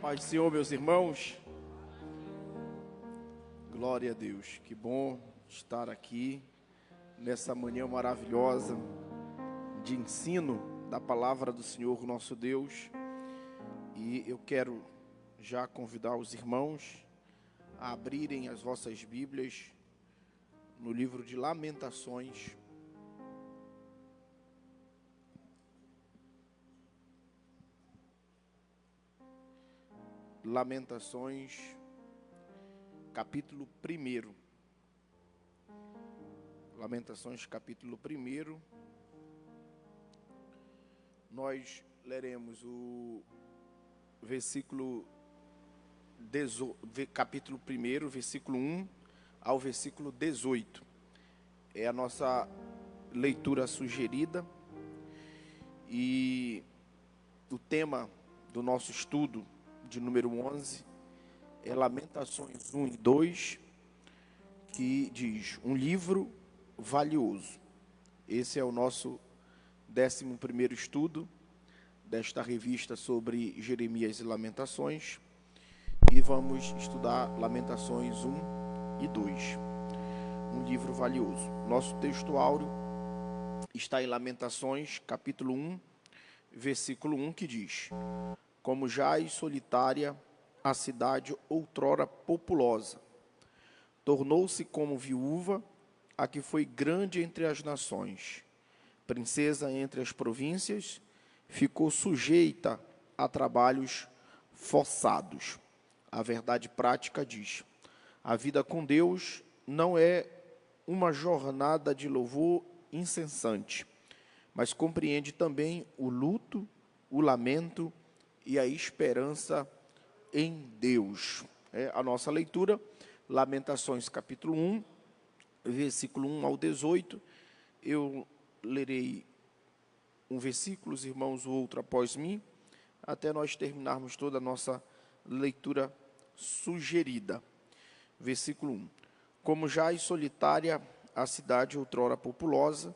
Paz do Senhor, meus irmãos. Glória a Deus. Que bom estar aqui nessa manhã maravilhosa de ensino da palavra do Senhor, nosso Deus. E eu quero já convidar os irmãos a abrirem as vossas Bíblias no livro de Lamentações. Lamentações, capítulo 1. Lamentações, capítulo 1. Nós leremos o capítulo 1, versículo 1 ao versículo 18. É a nossa leitura sugerida. E o tema do nosso estudo de número 11, é Lamentações 1 e 2, que diz, um livro valioso. Esse é o nosso 11º estudo desta revista sobre Jeremias e Lamentações, e vamos estudar Lamentações 1 e 2, um livro valioso. Nosso texto áureo está em Lamentações, capítulo 1, versículo 1, que diz, como jaz solitária a cidade outrora populosa, tornou-se como viúva a que foi grande entre as nações, princesa entre as províncias, ficou sujeita a trabalhos forçados. A verdade prática diz, a vida com Deus não é uma jornada de louvor incessante, mas compreende também o luto, o lamento e a esperança em Deus. É a nossa leitura, Lamentações capítulo 1, versículo 1 ao 18. Eu lerei um versículo, os irmãos o outro após mim, até nós terminarmos toda a nossa leitura sugerida. Versículo 1. Como jaz solitária a cidade outrora populosa,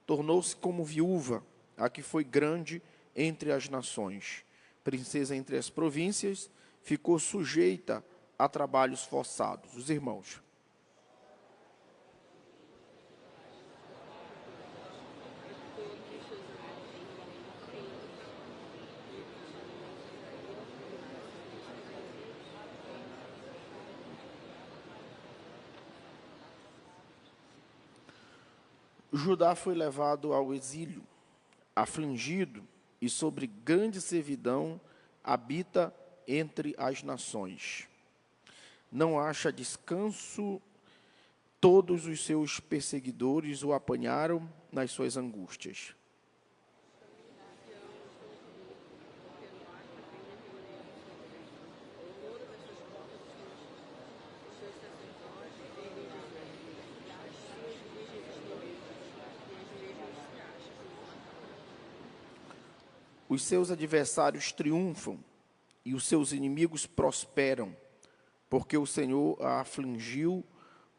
tornou-se como viúva a que foi grande entre as nações. Princesa entre as províncias, ficou sujeita a trabalhos forçados. Os irmãos. Judá foi levado ao exílio, afligido, e sobre grande servidão habita entre as nações. Não acha descanso, todos os seus perseguidores o apanharam nas suas angústias. Os seus adversários triunfam e os seus inimigos prosperam, porque o Senhor a afligiu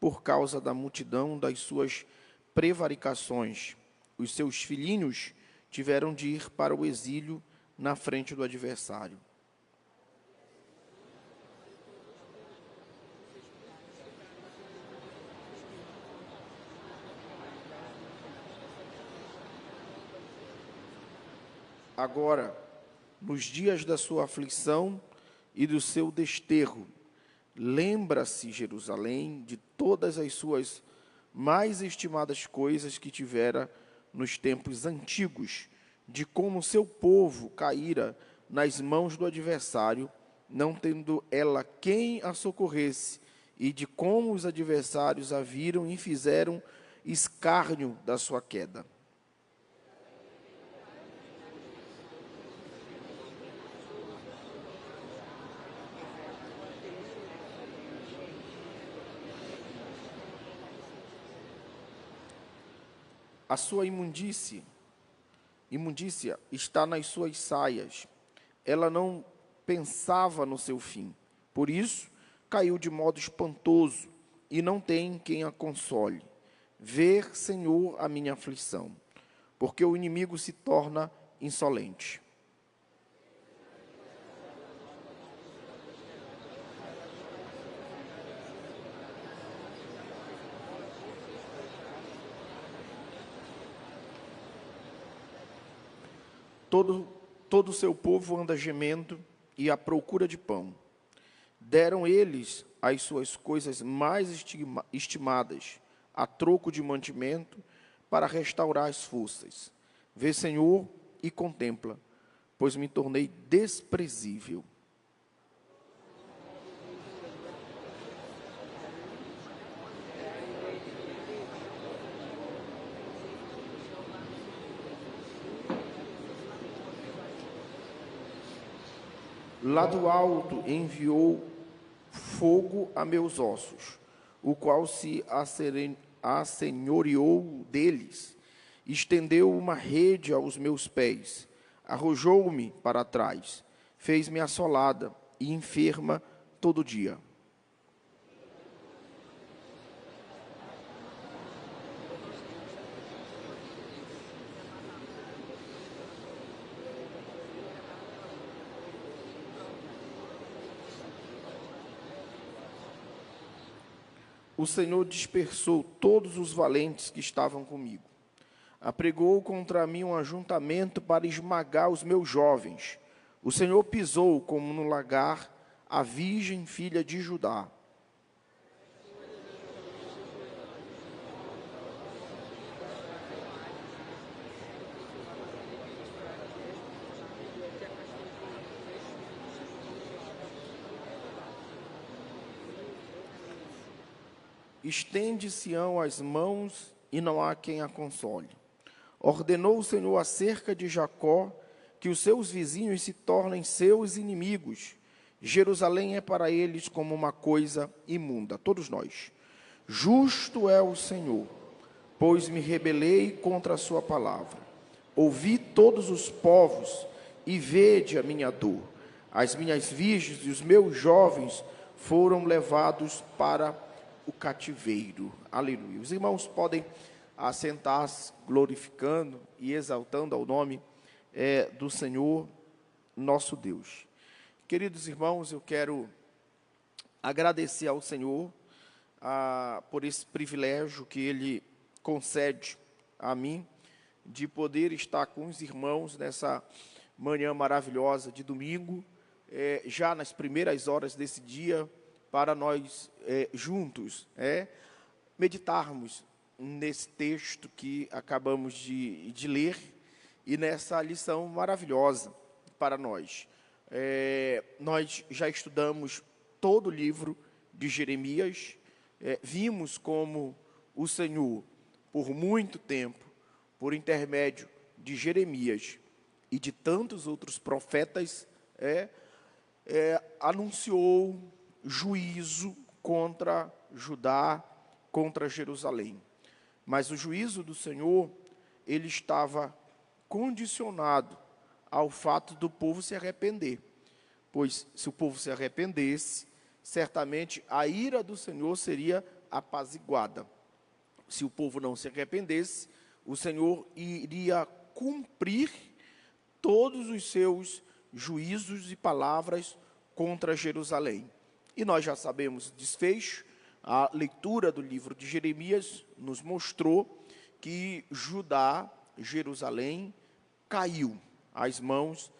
por causa da multidão das suas prevaricações. Os seus filhinhos tiveram de ir para o exílio na frente do adversário. Agora, nos dias da sua aflição e do seu desterro, lembra-se, Jerusalém, de todas as suas mais estimadas coisas que tivera nos tempos antigos, de como seu povo caíra nas mãos do adversário, não tendo ela quem a socorresse, e de como os adversários a viram e fizeram escárnio da sua queda. A sua imundícia está nas suas saias. Ela não pensava no seu fim. Por isso, caiu de modo espantoso e não tem quem a console. Vê, Senhor, a minha aflição, porque o inimigo se torna insolente. todo o seu povo anda gemendo e à procura de pão. Deram eles as suas coisas mais estimadas a troco de mantimento para restaurar as forças. Vê, Senhor, e contempla, pois me tornei desprezível. Lá do alto enviou fogo a meus ossos, o qual se assenhoreou deles, estendeu uma rede aos meus pés, arrojou-me para trás, fez-me assolada e enferma todo dia. O Senhor dispersou todos os valentes que estavam comigo. Apregou contra mim um ajuntamento para esmagar os meus jovens. O Senhor pisou, como no lagar, a virgem filha de Judá. Estende Sião as mãos e não há quem a console. Ordenou o Senhor acerca de Jacó que os seus vizinhos se tornem seus inimigos. Jerusalém é para eles como uma coisa imunda. Todos nós. Justo é o Senhor, pois me rebelei contra a sua palavra. Ouvi todos os povos e vede a minha dor. As minhas virgens e os meus jovens foram levados para o cativeiro. Aleluia. Os irmãos podem assentar-se glorificando e exaltando ao nome do Senhor nosso Deus. Queridos irmãos, eu quero agradecer ao Senhor por esse privilégio que Ele concede a mim de poder estar com os irmãos nessa manhã maravilhosa de domingo, já nas primeiras horas desse dia, para nós juntos meditarmos nesse texto que acabamos de ler e nessa lição maravilhosa para nós. Nós já estudamos todo o livro de Jeremias, vimos como o Senhor, por muito tempo, por intermédio de Jeremias e de tantos outros profetas, anunciou juízo contra Judá, contra Jerusalém. Mas o juízo do Senhor, ele estava condicionado ao fato do povo se arrepender. Pois se o povo se arrependesse, certamente a ira do Senhor seria apaziguada. Se o povo não se arrependesse, o Senhor iria cumprir todos os seus juízos e palavras contra Jerusalém. E nós já sabemos o desfecho. A leitura do livro de Jeremias nos mostrou que Judá, Jerusalém, caiu às mãos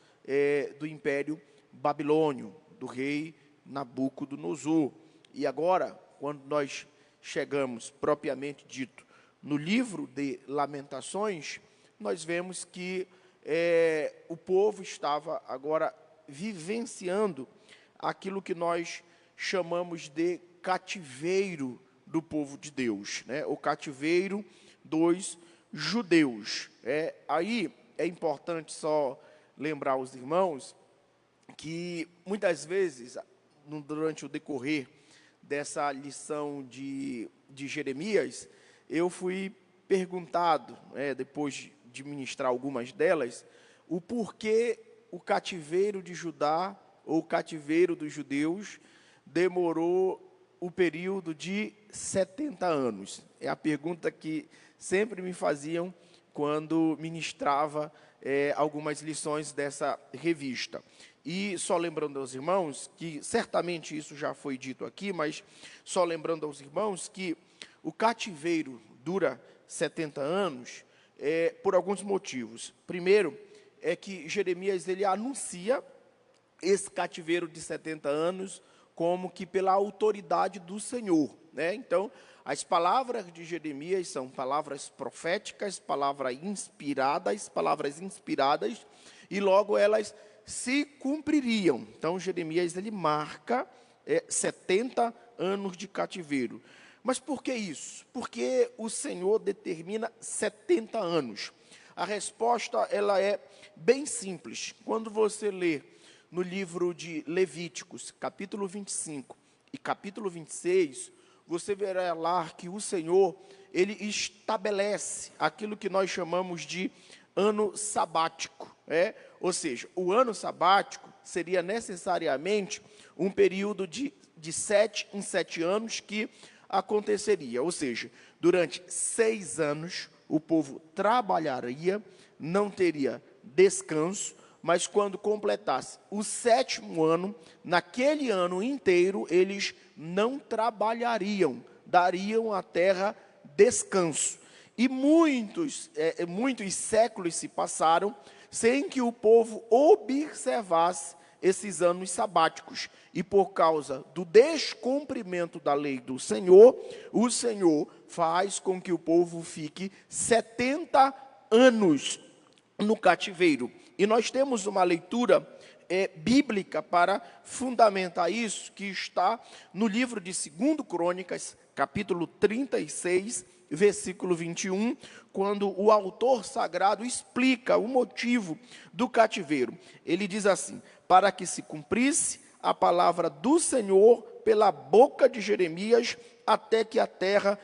do império babilônio, do rei Nabucodonosor. E agora, quando nós chegamos, propriamente dito, no livro de Lamentações, nós vemos que o povo estava agora vivenciando aquilo que nós chamamos de cativeiro do povo de Deus, o cativeiro dos judeus. Aí é importante só lembrar aos irmãos que muitas vezes, durante o decorrer dessa lição de Jeremias, eu fui perguntado, depois de ministrar algumas delas, o porquê o cativeiro de Judá, ou o cativeiro dos judeus, demorou o período de 70 anos. É a pergunta que sempre me faziam quando ministrava algumas lições dessa revista. E só lembrando aos irmãos, que certamente isso já foi dito aqui, mas só lembrando aos irmãos que o cativeiro dura 70 anos por alguns motivos. Primeiro, é que Jeremias ele anuncia esse cativeiro de 70 anos como que pela autoridade do Senhor, né? Então, as palavras de Jeremias são palavras proféticas, palavras inspiradas, e logo elas se cumpririam. Então, Jeremias ele marca 70 anos de cativeiro. Mas por que isso? Porque o Senhor determina 70 anos. A resposta ela é bem simples. Quando você lê no livro de Levíticos, capítulo 25 e capítulo 26, você verá lá que o Senhor, ele estabelece aquilo que nós chamamos de ano sabático. Ou seja, o ano sabático seria necessariamente um período de 7 em 7 anos que aconteceria. Ou seja, durante 6 anos o povo trabalharia, não teria descanso, mas quando completasse o 7º ano, naquele ano inteiro, eles não trabalhariam, dariam à terra descanso. E muitos séculos se passaram sem que o povo observasse esses anos sabáticos. E por causa do descumprimento da lei do Senhor, o Senhor faz com que o povo fique 70 anos no cativeiro. E nós temos uma leitura bíblica para fundamentar isso, que está no livro de 2 Crônicas, capítulo 36, versículo 21, quando o autor sagrado explica o motivo do cativeiro. Ele diz assim: para que se cumprisse a palavra do Senhor pela boca de Jeremias, até que a terra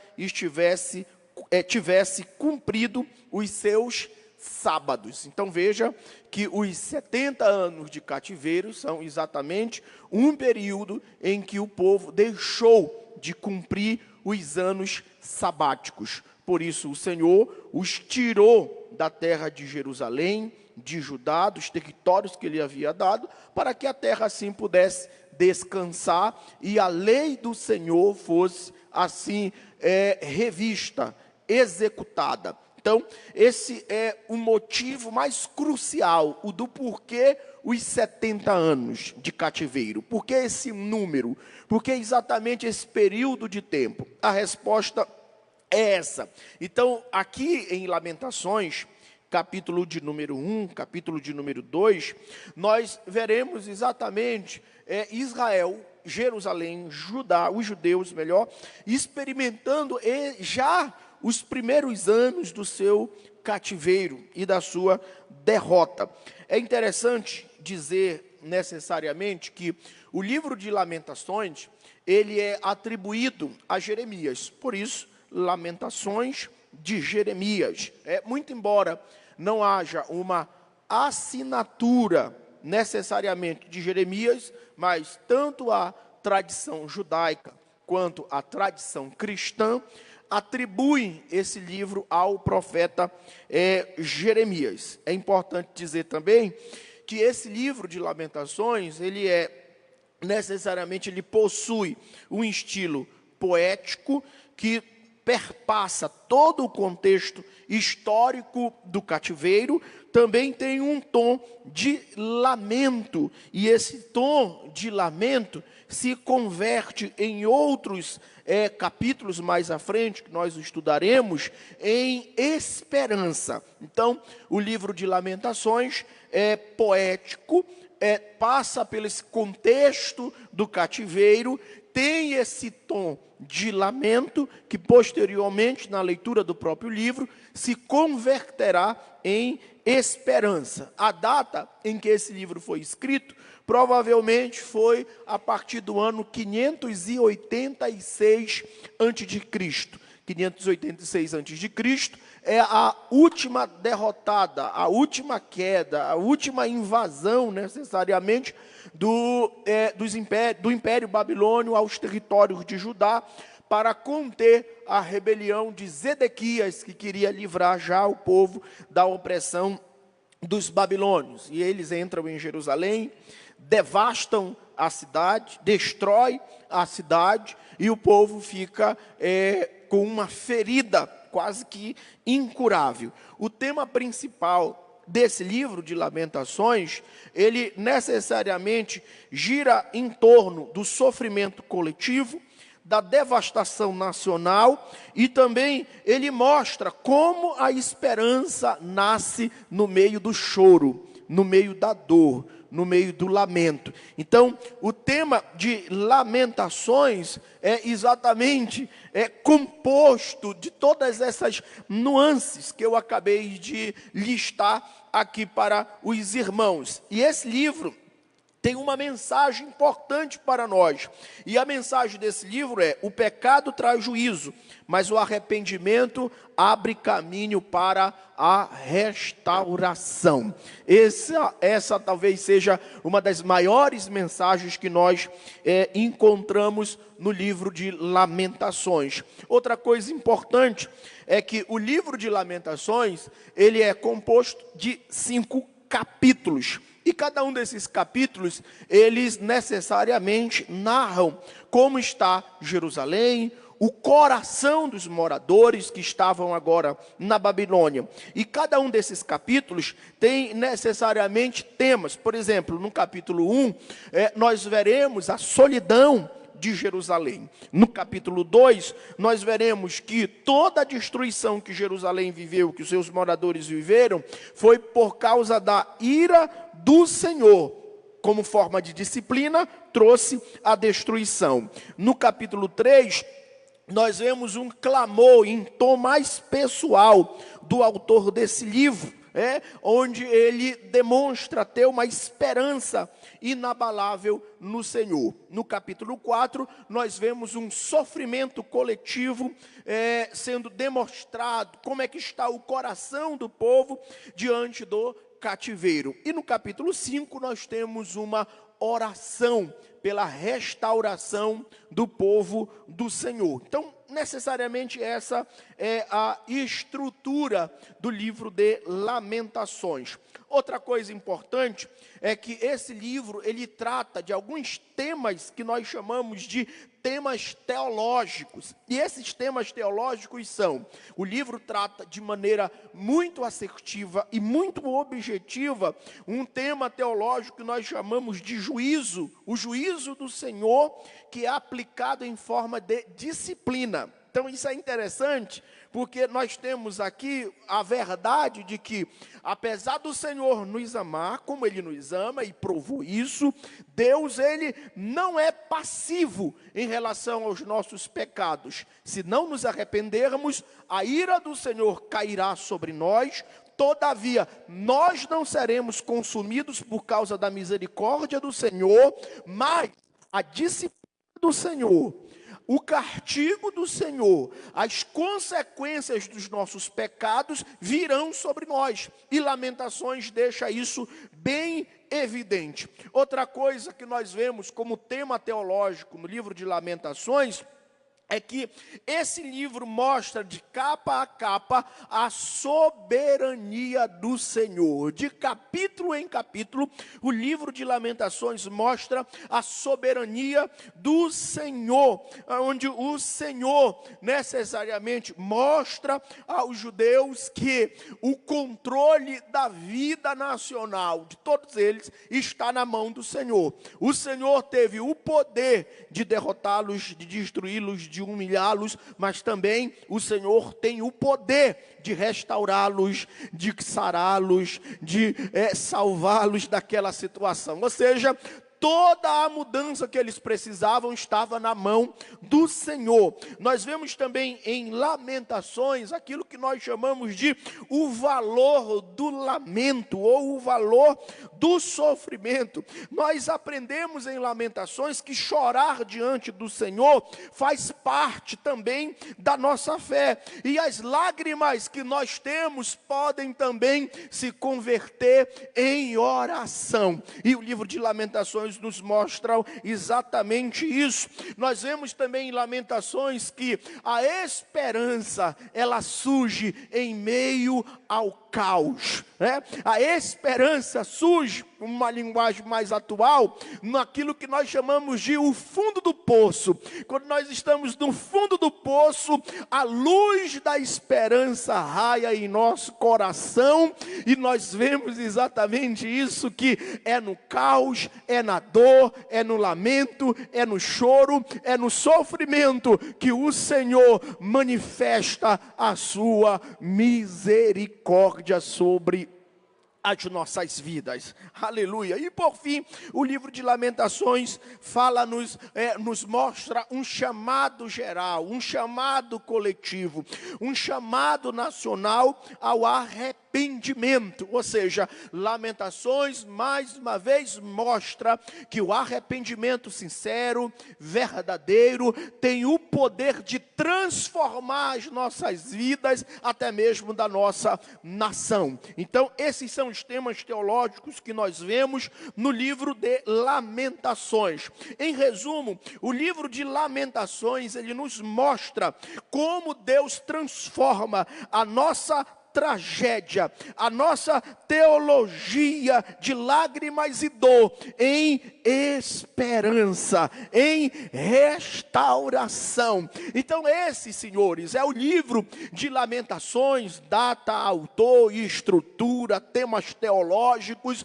tivesse cumprido os seus sábados. Então veja que os 70 anos de cativeiro são exatamente um período em que o povo deixou de cumprir os anos sabáticos. Por isso o Senhor os tirou da terra de Jerusalém, de Judá, dos territórios que ele havia dado, para que a terra assim pudesse descansar e a lei do Senhor fosse assim revista, executada. Então, esse é o motivo mais crucial, o do porquê os 70 anos de cativeiro. Por que esse número? Por que exatamente esse período de tempo? A resposta é essa. Então, aqui em Lamentações, capítulo de número 1, capítulo de número 2, nós veremos exatamente Israel, Jerusalém, Judá, os judeus, experimentando já os primeiros anos do seu cativeiro e da sua derrota. É interessante dizer necessariamente que o livro de Lamentações, ele é atribuído a Jeremias. Por isso, Lamentações de Jeremias. Muito embora não haja uma assinatura necessariamente de Jeremias, mas tanto a tradição judaica quanto a tradição cristã atribuem esse livro ao profeta Jeremias. É importante dizer também que esse livro de Lamentações, ele possui um estilo poético que perpassa todo o contexto histórico do cativeiro. Também tem um tom de lamento, e esse tom de lamento se converte em outros capítulos mais à frente, que nós estudaremos, em esperança. Então, o livro de Lamentações é poético, passa pelo esse contexto do cativeiro, tem esse tom de lamento, que posteriormente, na leitura do próprio livro, se converterá em esperança. A data em que esse livro foi escrito, provavelmente foi a partir do ano 586 a.C. 586 a.C. é a última derrotada, a última queda, a última invasão, necessariamente, do Império Babilônio aos territórios de Judá, para conter a rebelião de Zedequias, que queria livrar já o povo da opressão dos babilônios. E eles entram em Jerusalém, devastam a cidade, destrói a cidade, e o povo fica com uma ferida quase que incurável. O tema principal desse livro de Lamentações, ele necessariamente gira em torno do sofrimento coletivo, da devastação nacional, e também ele mostra como a esperança nasce no meio do choro, no meio da dor, no meio do lamento. Então, o tema de Lamentações é exatamente composto de todas essas nuances que eu acabei de listar aqui para os irmãos. E esse livro tem uma mensagem importante para nós. E a mensagem desse livro é: o pecado traz juízo, mas o arrependimento abre caminho para a restauração. Essa talvez seja uma das maiores mensagens que nós encontramos no livro de Lamentações. Outra coisa importante é que o livro de Lamentações, ele é composto de 5 capítulos. E cada um desses capítulos, eles necessariamente narram como está Jerusalém, o coração dos moradores que estavam agora na Babilônia. E cada um desses capítulos tem necessariamente temas. Por exemplo, no capítulo 1, nós veremos a solidão de Jerusalém. No capítulo 2, nós veremos que toda a destruição que Jerusalém viveu, que os seus moradores viveram, foi por causa da ira do Senhor. Como forma de disciplina, trouxe a destruição. No capítulo 3, nós vemos um clamor em tom mais pessoal do autor desse livro, onde ele demonstra ter uma esperança inabalável no Senhor. No capítulo 4, nós vemos um sofrimento coletivo sendo demonstrado, como é que está o coração do povo diante do cativeiro. E no capítulo 5, nós temos uma oração pela restauração do povo do Senhor. Então, necessariamente essa é a estrutura do livro de Lamentações. Outra coisa importante é que esse livro, ele trata de alguns temas que nós chamamos de temas teológicos. E esses temas teológicos são: o livro trata de maneira muito assertiva e muito objetiva um tema teológico que nós chamamos de juízo, o juízo do Senhor, que é aplicado em forma de disciplina. Então isso é interessante, porque nós temos aqui a verdade de que, apesar do Senhor nos amar, como Ele nos ama, e provou isso, Deus, Ele não é passivo em relação aos nossos pecados. Se não nos arrependermos, a ira do Senhor cairá sobre nós. Todavia, nós não seremos consumidos por causa da misericórdia do Senhor, mas a disciplina do Senhor, o castigo do Senhor, as consequências dos nossos pecados virão sobre nós. E Lamentações deixa isso bem evidente. Outra coisa que nós vemos como tema teológico no livro de Lamentações é que esse livro mostra de capa a capa a soberania do Senhor. De capítulo em capítulo, o livro de Lamentações mostra a soberania do Senhor, onde o Senhor necessariamente mostra aos judeus que o controle da vida nacional de todos eles está na mão do Senhor. O Senhor teve o poder de derrotá-los, de destruí-los, de humilhá-los, mas também o Senhor tem o poder de restaurá-los, de sará-los, de salvá-los daquela situação. Ou seja, toda a mudança que eles precisavam estava na mão do Senhor. Nós vemos também em Lamentações aquilo que nós chamamos de o valor do lamento, ou o valor do sofrimento. Nós aprendemos em Lamentações que chorar diante do Senhor faz parte também da nossa fé. E as lágrimas que nós temos podem também se converter em oração. E o livro de Lamentações nos mostram exatamente isso. Nós vemos também em Lamentações que a esperança, ela surge em meio ao caos, né? A esperança surge, uma linguagem mais atual, naquilo que nós chamamos de o fundo do poço. Quando nós estamos no fundo do poço, a luz da esperança raia em nosso coração, e nós vemos exatamente isso, que é no caos, é na dor, é no lamento, é no choro, é no sofrimento, que o Senhor manifesta a sua misericórdia sobre as nossas vidas, aleluia. E por fim, o livro de Lamentações nos mostra um chamado geral, um chamado coletivo, um chamado nacional ao arrependimento. Ou seja, Lamentações mais uma vez mostra que o arrependimento sincero, verdadeiro, tem o poder de transformar as nossas vidas, até mesmo da nossa nação. Então, esses são os temas teológicos que nós vemos no livro de Lamentações. Em resumo, o livro de Lamentações, ele nos mostra como Deus transforma a nossa tragédia, a nossa teologia de lágrimas e dor em esperança, em restauração. Então esse, senhores, é o livro de Lamentações, data, autor e estrutura, temas teológicos,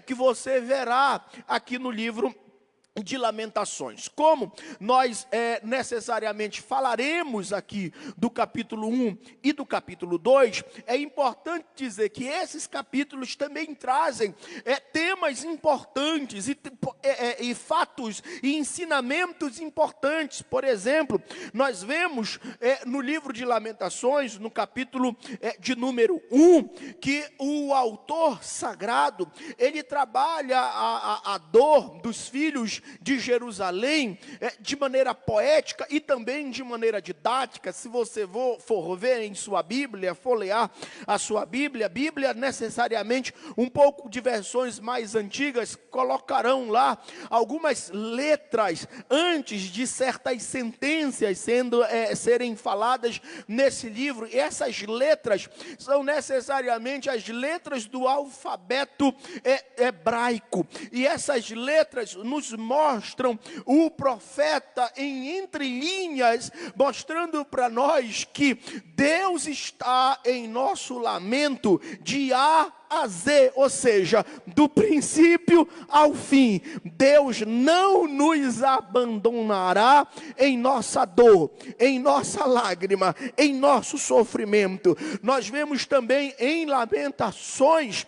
que você verá aqui no livro de Lamentações. Como nós necessariamente falaremos aqui do capítulo 1 e do capítulo 2, é importante dizer que esses capítulos também trazem temas importantes e fatos e ensinamentos importantes. Por exemplo, nós vemos no livro de Lamentações, no capítulo de número 1, que o autor sagrado, ele trabalha a dor dos filhos de Jerusalém de maneira poética e também de maneira didática. Se você for ver em sua Bíblia, folhear a sua Bíblia, necessariamente um pouco de versões mais antigas colocarão lá algumas letras antes de certas sentenças serem faladas nesse livro. E essas letras são necessariamente as letras do alfabeto hebraico. E essas letras nos mostram o profeta em entrelinhas, mostrando para nós que Deus está em nosso lamento de A a Z, ou seja, do princípio ao fim. Deus não nos abandonará em nossa dor, em nossa lágrima, em nosso sofrimento. Nós vemos também em Lamentações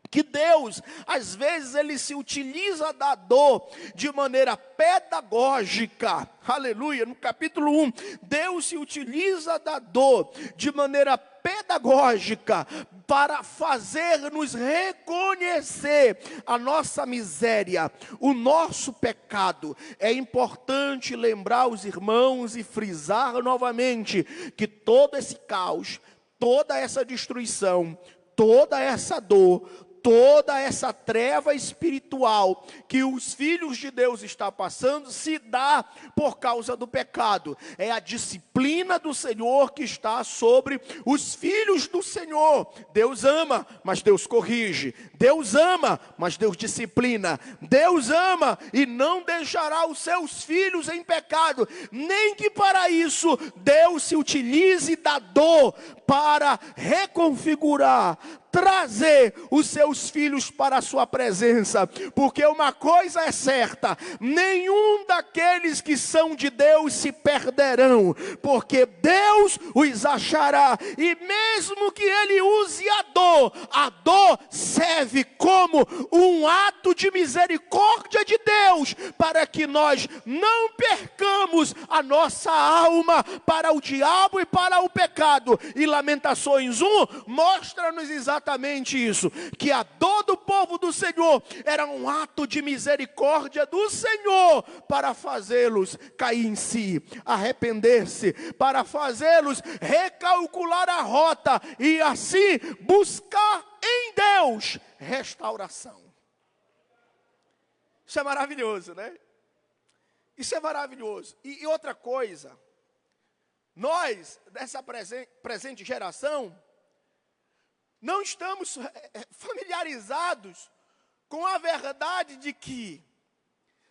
que Deus, às vezes, ele se utiliza da dor de maneira pedagógica. Aleluia. No capítulo 1, Deus se utiliza da dor de maneira pedagógica para fazer-nos reconhecer a nossa miséria, o nosso pecado. É importante lembrar os irmãos e frisar novamente que todo esse caos, toda essa destruição, toda essa dor, toda essa treva espiritual que os filhos de Deus estão passando, se dá por causa do pecado. É a disciplina do Senhor que está sobre os filhos do Senhor. Deus ama, mas Deus corrige. Deus ama, mas Deus disciplina. Deus ama e não deixará os seus filhos em pecado, nem que para isso Deus se utilize da dor para reconfigurar, trazer os seus filhos para a sua presença. Porque uma coisa é certa: nenhum daqueles que são de Deus se perderão, porque Deus os achará. E mesmo que ele use a dor serve como um ato de misericórdia de Deus, para que nós não percamos a nossa alma para o diabo e para o pecado. E Lamentações 1 mostra-nos exatamente isso, que a dor do povo do Senhor era um ato de misericórdia do Senhor para fazê-los cair em si, arrepender-se, para fazê-los recalcular a rota e assim buscar em Deus restauração. Isso é maravilhoso, né? Isso é maravilhoso. E outra coisa, nós, dessa presente geração, não estamos familiarizados com a verdade de que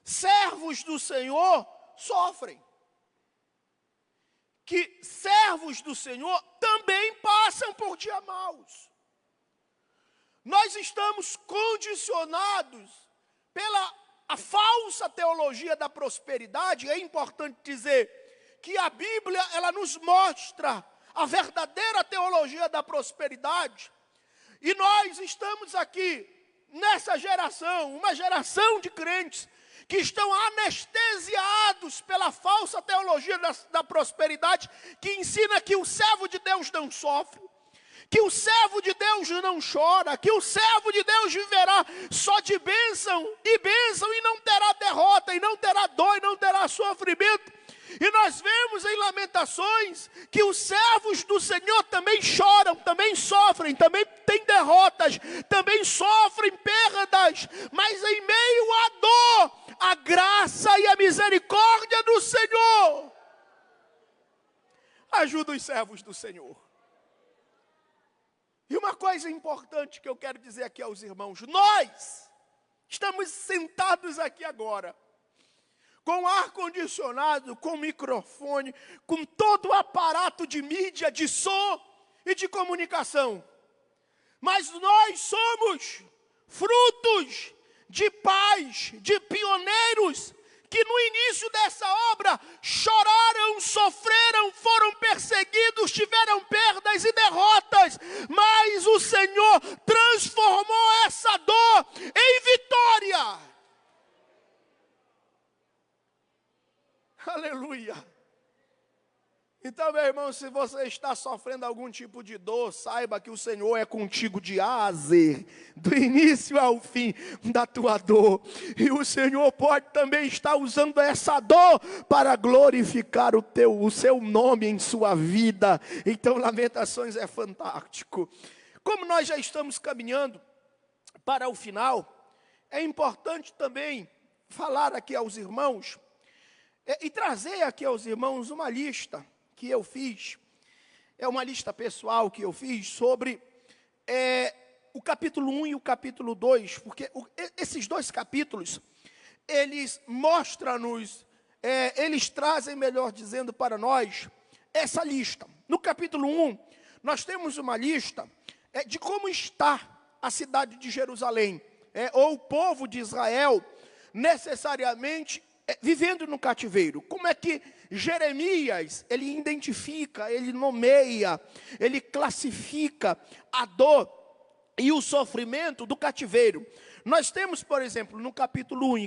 servos do Senhor sofrem. Que servos do Senhor também passam por dias maus. Nós estamos condicionados pela a falsa teologia da prosperidade. É importante dizer que a Bíblia, ela nos mostra a verdadeira teologia da prosperidade. E nós estamos aqui, nessa geração, uma geração de crentes que estão anestesiados pela falsa teologia da prosperidade, que ensina que o servo de Deus não sofre, que o servo de Deus não chora, que o servo de Deus viverá só de bênção e não terá derrota, e não terá dor, e não terá sofrimento. E nós vemos em Lamentações que os servos do Senhor também choram, também sofrem, também têm derrotas, também sofrem perdas, mas em meio à dor, a graça e a misericórdia do Senhor ajuda os servos do Senhor. E uma coisa importante que eu quero dizer aqui aos irmãos: nós estamos sentados aqui agora, com ar-condicionado, com microfone, com todo o aparato de mídia, de som e de comunicação. Mas nós somos frutos de pais, de pioneiros, que no início dessa obra choraram, sofreram, foram perseguidos, tiveram perdas e derrotas, mas o Senhor transformou essa dor em vitória. Aleluia. Então, meu irmão, se você está sofrendo algum tipo de dor, saiba que o Senhor é contigo de A a Z, do início ao fim da tua dor. E o Senhor pode também estar usando essa dor para glorificar o seu nome em sua vida. Então, Lamentações é fantástico. Como nós já estamos caminhando para o final, é importante também falar aqui aos irmãos, e trazer aqui aos irmãos uma lista que eu fiz, é uma lista pessoal que eu fiz sobre o capítulo 1 e o capítulo 2, porque esses dois capítulos, eles mostram-nos, eles trazem, melhor dizendo, para nós, essa lista. No capítulo 1, nós temos uma lista de como está a cidade de Jerusalém, ou o povo de Israel, necessariamente vivendo no cativeiro. Como é que Jeremias, ele identifica, ele nomeia, ele classifica a dor e o sofrimento do cativeiro? Nós temos, por exemplo, no capítulo 1,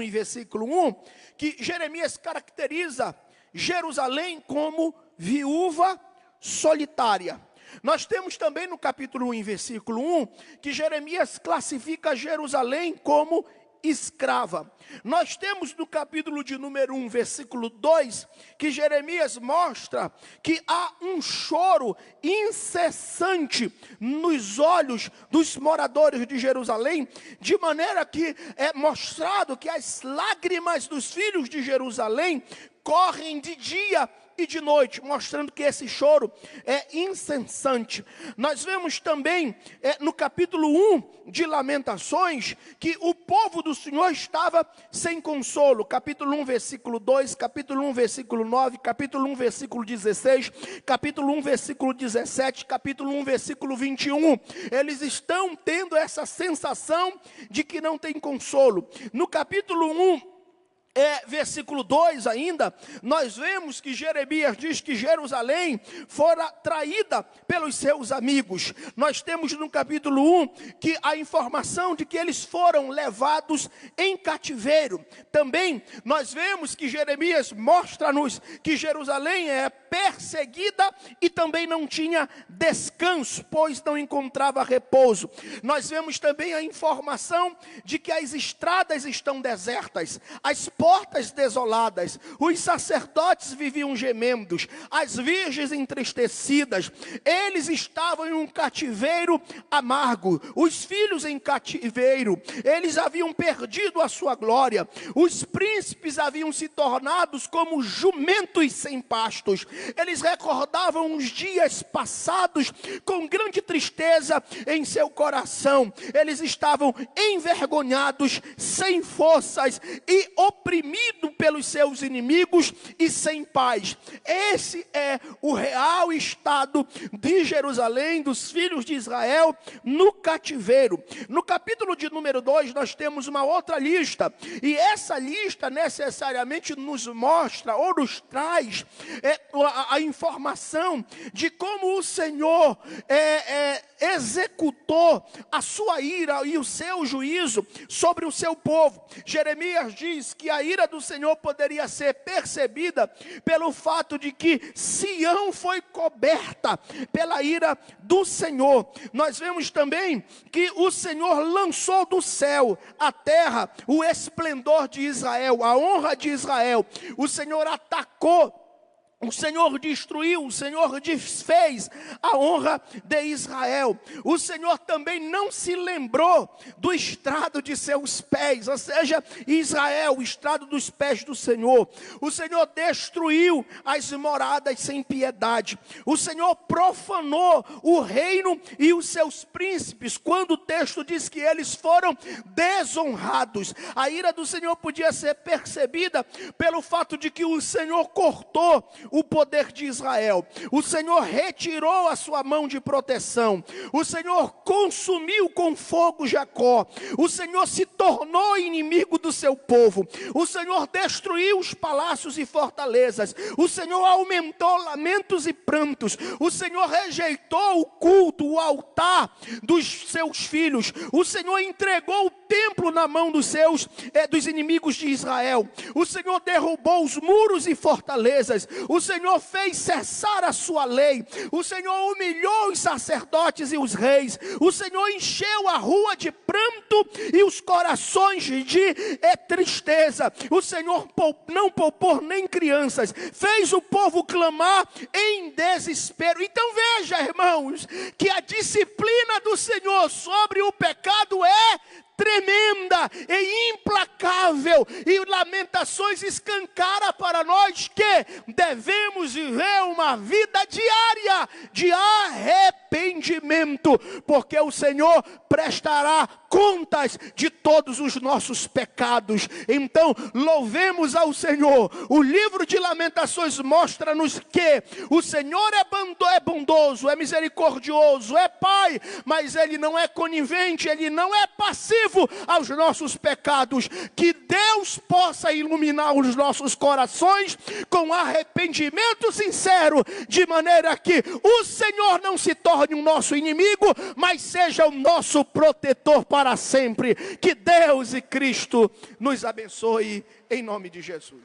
em versículo 1, que Jeremias caracteriza Jerusalém como viúva solitária. Nós temos também no capítulo 1, em versículo 1, que Jeremias classifica Jerusalém como escrava. Nós temos no capítulo de número 1, versículo 2, que Jeremias mostra que há um choro incessante nos olhos dos moradores de Jerusalém, de maneira que é mostrado que as lágrimas dos filhos de Jerusalém correm de dia e de noite, mostrando que esse choro é incessante. Nós vemos também no capítulo 1 de Lamentações que o povo do Senhor estava sem consolo. Capítulo 1, versículo 2, capítulo 1, versículo 9, capítulo 1, versículo 16, capítulo 1, versículo 17, capítulo 1, versículo 21. Eles estão tendo essa sensação de que não tem consolo. No capítulo 1, versículo 2 ainda, nós vemos que Jeremias diz que Jerusalém fora traída pelos seus amigos. Nós temos no capítulo 1 que a informação de que eles foram levados em cativeiro. Também nós vemos que Jeremias mostra-nos que Jerusalém é perseguida e também não tinha descanso, pois não encontrava repouso. Nós vemos também a informação de que as estradas estão desertas, as portas portas desoladas, os sacerdotes viviam gemendo, as virgens entristecidas, eles estavam em um cativeiro amargo, os filhos em cativeiro, eles haviam perdido a sua glória, os príncipes haviam se tornado como jumentos sem pastos, eles recordavam os dias passados com grande tristeza em seu coração, eles estavam envergonhados, sem forças e oprimidos pelos seus inimigos e sem paz. Esse é o real estado de Jerusalém, dos filhos de Israel no cativeiro. No capítulo de número 2 nós temos uma outra lista, e essa lista necessariamente nos mostra ou nos traz a informação de como o Senhor executou a sua ira e o seu juízo sobre o seu povo. Jeremias diz que a ira do Senhor poderia ser percebida pelo fato de que Sião foi coberta pela ira do Senhor. Nós vemos também que o Senhor lançou do céu à terra o esplendor de Israel, a honra de Israel. O Senhor atacou, o Senhor destruiu, o Senhor desfez a honra de Israel. O Senhor também não se lembrou do estrado de seus pés, ou seja, Israel, o estrado dos pés do Senhor. O Senhor destruiu as moradas sem piedade. O Senhor profanou o reino e os seus príncipes, quando o texto diz que eles foram desonrados. A ira do Senhor podia ser percebida pelo fato de que o Senhor cortou o poder de Israel, o Senhor retirou a sua mão de proteção, o Senhor consumiu com fogo Jacó, o Senhor se tornou inimigo do seu povo, o Senhor destruiu os palácios e fortalezas, o Senhor aumentou lamentos e prantos, o Senhor rejeitou o culto, o altar dos seus filhos, o Senhor entregou o templo na mão dos inimigos de Israel, o Senhor derrubou os muros e fortalezas, o Senhor fez cessar a sua lei, o Senhor humilhou os sacerdotes e os reis, o Senhor encheu a rua de pranto e os corações de tristeza, o Senhor não poupou nem crianças, fez o povo clamar em desespero. Então veja, irmãos, que a disciplina do Senhor sobre o pecado é tremenda e implacável, e Lamentações escancara para nós que devemos viver uma vida diária de arrependimento, porque o Senhor prestará contas de todos os nossos pecados. Então louvemos ao Senhor. O livro de Lamentações mostra-nos que o Senhor é bondoso, é misericordioso, é Pai, mas Ele não é conivente, Ele não é passivo aos nossos pecados. Que Deus possa iluminar os nossos corações com arrependimento sincero, de maneira que o Senhor não se torne o nosso inimigo, mas seja o nosso protetor para sempre. Que Deus e Cristo nos abençoe em nome de Jesus.